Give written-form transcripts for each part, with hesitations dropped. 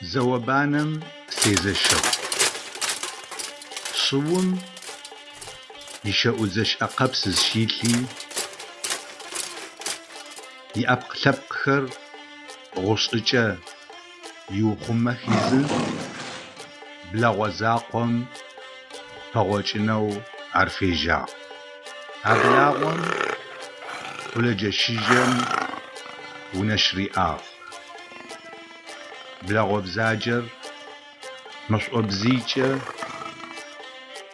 زوبانم سيزشو صوم يشاوزش أقبسز شيلي يأبقلبقخر غصتجا يوخمخيز بلاغوزاقم فغوچنو عرفيجا أبلاغم ولجشيجم ونشري بلاغو بزاجر مشقو بزيجة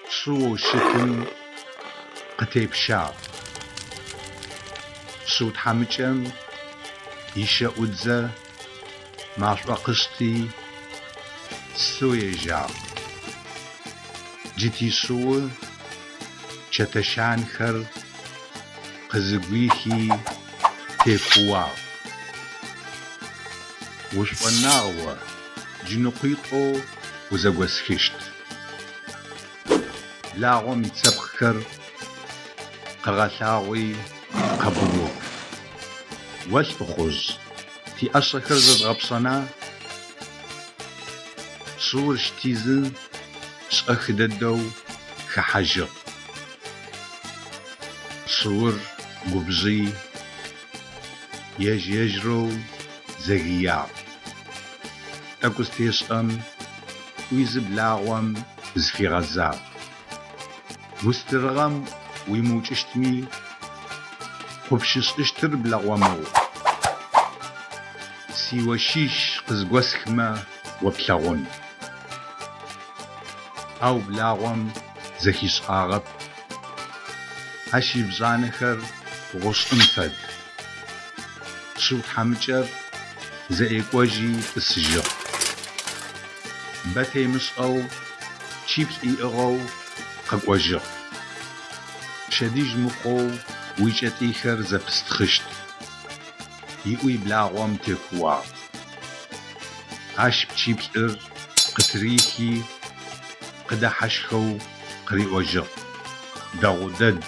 صو شتم قتيب شاب صوت حمجم يشا أدزة ماشقو قشتي سوي جاب جيتي سو چتشان خر قزقويخي تيكوا وشبناغوة جنقيقو وزقوسخشت لاغم تسبخر قغثاوي قبوغ والبخوز في أشخر زغبصنا صور شتيزن شأخددو خحجر صور قبزي يجرو زغياب تاكوستيش ويزب لاغوام زفي غزاب وسترغم ويموش اشتمي خبشش اشتر بلاغوامو سيوشيش قزقوسخما وبلاغون أو بلاغوام زخيش آغب هشي بزانخر غش انفد صوت حمجر زائقواجي السجر باتي مسقو شيبس ايقو قاقواجر شديج مقو ويجتي خر زبستخشت يقوي بلاغوام تيكوا عش بشيبس قتريكي قدا حشخو قري وجر داودد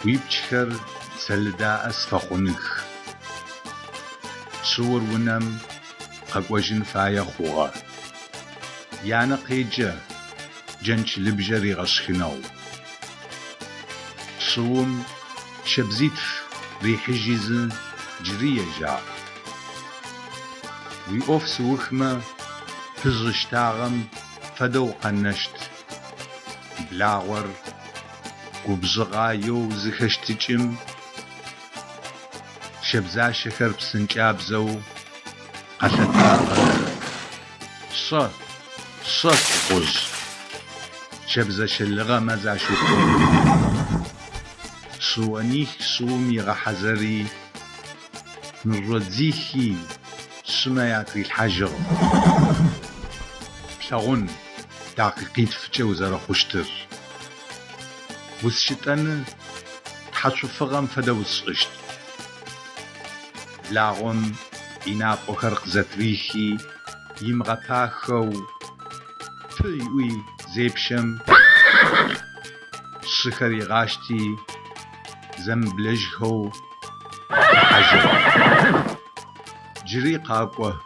ويبشخر سلدا أسفخونخ صور ونم قاقواجن فايا خوغا يانا قيجا جنش لبجري غشخناو صوم شبزيتف ريحجيز جرية جا ويقف سوخما فزشتاغم فدو قنشت بلاغور قبزغايو زخشتجم شبزا شكر بسنجابزو قلتاقر صف قز شبزا شلغا مزا شكر سوانيخ سومي غحزري نرزيخي سماياتري الحجر بلاغون دقيقيت فجو زرا خشتر وسشتن تحشو فغم فدوس اشت لاغون إناب أخرق زتريخي يمغتاخو فيوي زيبشم شخري غاشتي زمبلجهو حجر جري قاقوة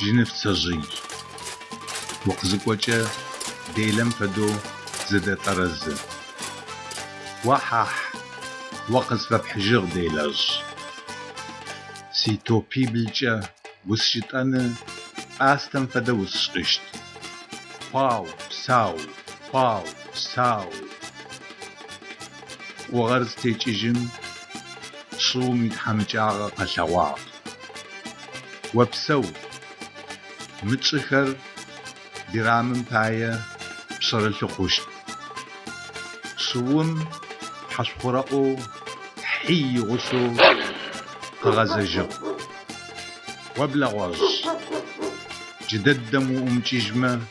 جنف تزي وقزقوة ديلم فدو زد طرز وحح وقز بحجر ديلج سيتو بيبلجا وسشتان آستم فدو وسشت باو ساو وغرز تيجيجن صوم يتحمجاغ قشواق وبسو متشخر درامن بايا بصر الفقوش صوم حشقرقو حي غسو قغزجو وبلغوز جددم ومجيجمة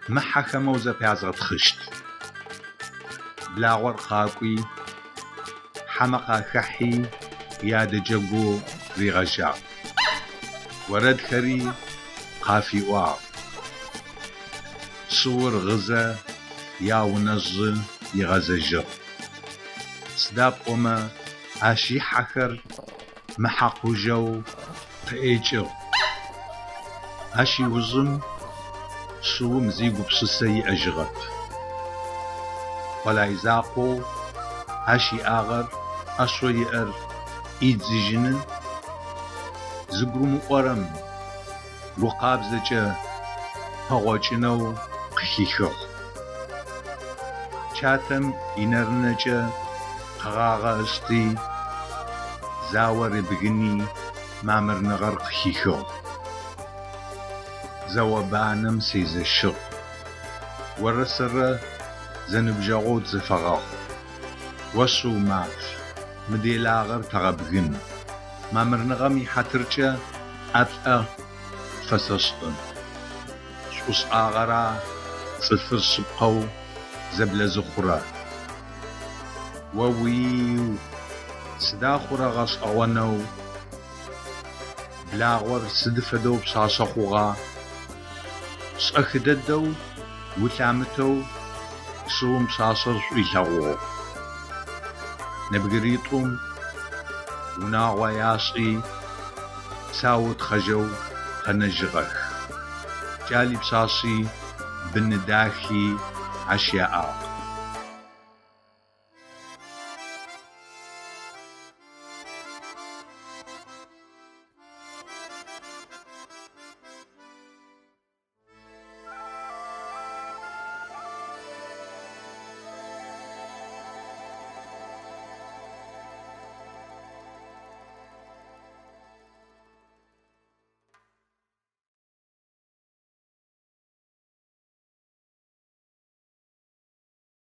محاكا موزا بيازغت خشت بلاغور قاقوي حمقا خحي ياد جبو ريغجا ورد خري قافي واو صور غزة يا ونزل يغزجر سداب قوما عاشي حكر محاقو جو خيجر هاشي وزم شو مزيقو بسسي أجغب ولا يزاقو هاشي آغر أشو يأر إيد زيجن زقرو مقرم رقاب زجا هواجنو قخيخو چاتم إنرنجا قغاغا استي زاور بغني مامر نغر قخيخو زوابانم سيز الشغ ورسر زنب جاغود زفغاغ وشو مات مديلاغر تغبغن مامر نغمي حترجا أتأ فسشتن شوس آغرا صفر سبقو زبل زخرا وويو سدا خورا غاس أوانو بلاغور سدفدو بساسا خوغا سأخددو وثامتو سوم ساسر إيلاغو نبغريتهم وناغوا ياسقي ساوت خجو خنجغخ جالي بساسي بنداخي عشياء